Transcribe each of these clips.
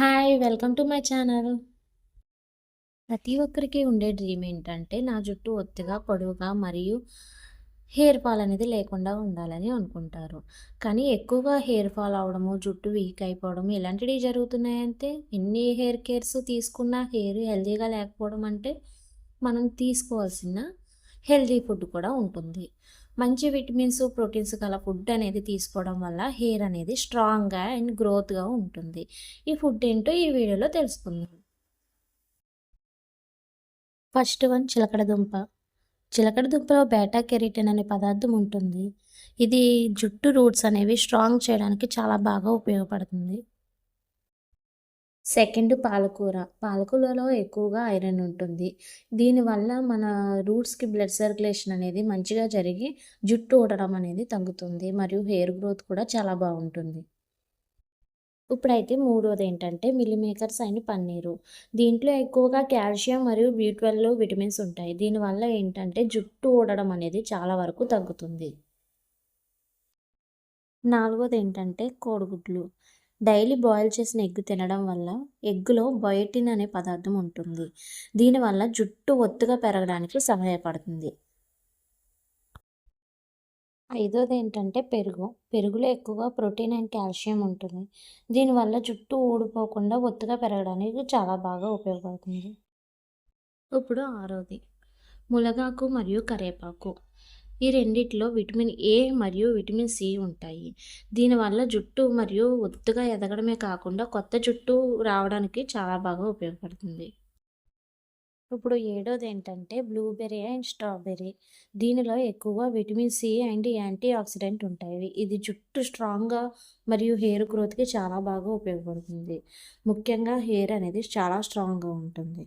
Hi! Welcome to my channel. ప్రతి ఒక్కరికి ఉండే డ్రీమ్ ఏంటంటే, నా జుట్టు ఒత్తుగా, పొడవుగా మరియు హెయిర్ ఫాల్ అనేది లేకుండా ఉండాలని అనుకుంటారు. కానీ ఎక్కువగా హెయిర్ ఫాల్ అవ్వడము, జుట్టు వీక్ అయిపోవడం ఇలాంటివి జరుగుతున్నాయంటే, ఎన్ని హెయిర్ కేర్స్ తీసుకున్నా హెయిర్ హెల్తీగా లేకపోవడం అంటే, మనం తీసుకోవాల్సిన హెల్తీ ఫుడ్ కూడా ఉంటుంది. మంచి విటమిన్స్, ప్రోటీన్స్ గల ఫుడ్ అనేది తీసుకోవడం వల్ల హెయిర్ అనేది స్ట్రాంగ్‌గా అండ్ గ్రోత్‌గా ఉంటుంది. ఈ ఫుడ్ ఏంటో ఈ వీడియోలో తెలుసుకుందాం. ఫస్ట్ వన్ చిలకడ దుంప. చిలకడ దుంపలో బీటా కెరోటిన్ అనే పదార్థం ఉంటుంది. ఇది జుట్టు రూట్స్ అనేవి స్ట్రాంగ్ చేయడానికి చాలా బాగా ఉపయోగపడుతుంది. సెకండ్ పాలకూర. పాలకూరలో ఎక్కువగా ఐరన్ ఉంటుంది. దీనివల్ల మన రూట్స్‌కి బ్లడ్ సర్క్యులేషన్ అనేది మంచిగా జరిగి జుట్టు ఊడడం అనేది తగ్గుతుంది. మరియు హెయిర్ గ్రోత్ కూడా చాలా బావుంటుంది. ఇప్పుడైతే మూడోదేంటంటే మిల్లీ మేకర్స్ అండ్ పన్నీరు. దీంట్లో ఎక్కువగా కాల్షియం మరియు బి12 విటమిన్స్ ఉంటాయి. దీనివల్ల ఏంటంటే జుట్టు ఊడడం అనేది చాలా వరకు తగ్గుతుంది. నాలుగోదేంటంటే కోడిగుడ్లు. డైలీ బాయిల్ చేసిన ఎగ్ తినడం వల్ల ఎగ్గులో బయోటిన్ అనే పదార్థం ఉంటుంది. దీనివల్ల జుట్టు ఒత్తుగా పెరగడానికి సహాయపడుతుంది. ఐదోదేంటంటే పెరుగు. పెరుగులో ఎక్కువగా ప్రోటీన్ అండ్ కాల్షియం ఉంటుంది. దీనివల్ల జుట్టు ఊడిపోకుండా ఒత్తుగా పెరగడానికి చాలా బాగా ఉపయోగపడుతుంది. ఇప్పుడు ఆరోది ములగాకు మరియు కరివేపాకు. ఈ రెండిట్లో విటమిన్ ఏ మరియు విటమిన్ సి ఉంటాయి. దీనివల్ల జుట్టు మరియు ఒత్తుగా ఎదగడమే కాకుండా కొత్త జుట్టు రావడానికి చాలా బాగా ఉపయోగపడుతుంది. ఇప్పుడు ఏడోదేంటంటే బ్లూబెర్రీ అండ్ స్ట్రాబెర్రీ. దీనిలో ఎక్కువగా vitamin C and antioxidant ఉంటాయి. ఇది జుట్టు స్ట్రాంగ్‌గా మరియు హెయిర్ గ్రోత్‌కి చాలా బాగా ఉపయోగపడుతుంది. ముఖ్యంగా హెయిర్ అనేది చాలా స్ట్రాంగ్‌గా ఉంటుంది.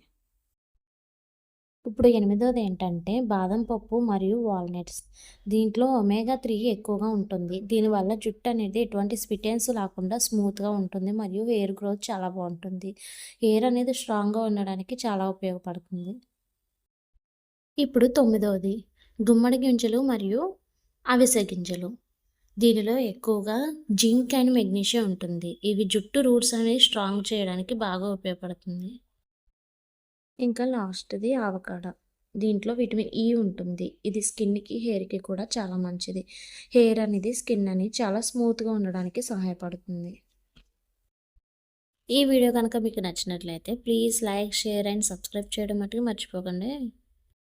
ఇప్పుడు ఎనిమిదోదేంటంటే బాదం పప్పు మరియు వాల్‌నట్స్. దీంట్లో ఒమేగా 3 ఎక్కువగా ఉంటుంది. దీనివల్ల జుట్టు అనేది ఎటువంటి స్ప్లిటెన్స్ లేకుండా స్మూత్‌గా ఉంటుంది మరియు హెయిర్ గ్రోత్ చాలా బావుంటుంది. హెయిర్ అనేది స్ట్రాంగ్‌గా ఉండడానికి చాలా ఉపయోగపడుతుంది. ఇప్పుడు తొమ్మిదవది గుమ్మడి గింజలు మరియు అవిసె గింజలు. దీనిలో ఎక్కువగా జింక్ అండ్ మెగ్నీషియం ఉంటుంది. ఇవి జుట్టు రూట్స్ అనేవి స్ట్రాంగ్ చేయడానికి బాగా ఉపయోగపడుతుంది. ఇంకా లాస్ట్‌ది ఆవకాడ. దీంట్లో విటమిన్ ఇ ఉంటుంది. ఇది స్కిన్‌కి, హెయిర్‌కి కూడా చాలా మంచిది. హెయిర్ అనేది, స్కిన్ అనేది చాలా స్మూత్‌గా ఉండడానికి సహాయపడుతుంది. ఈ వీడియో గనక మీకు నచ్చినట్లయితే please like, share and subscribe చేయడం మట్టుకు మర్చిపోకండి.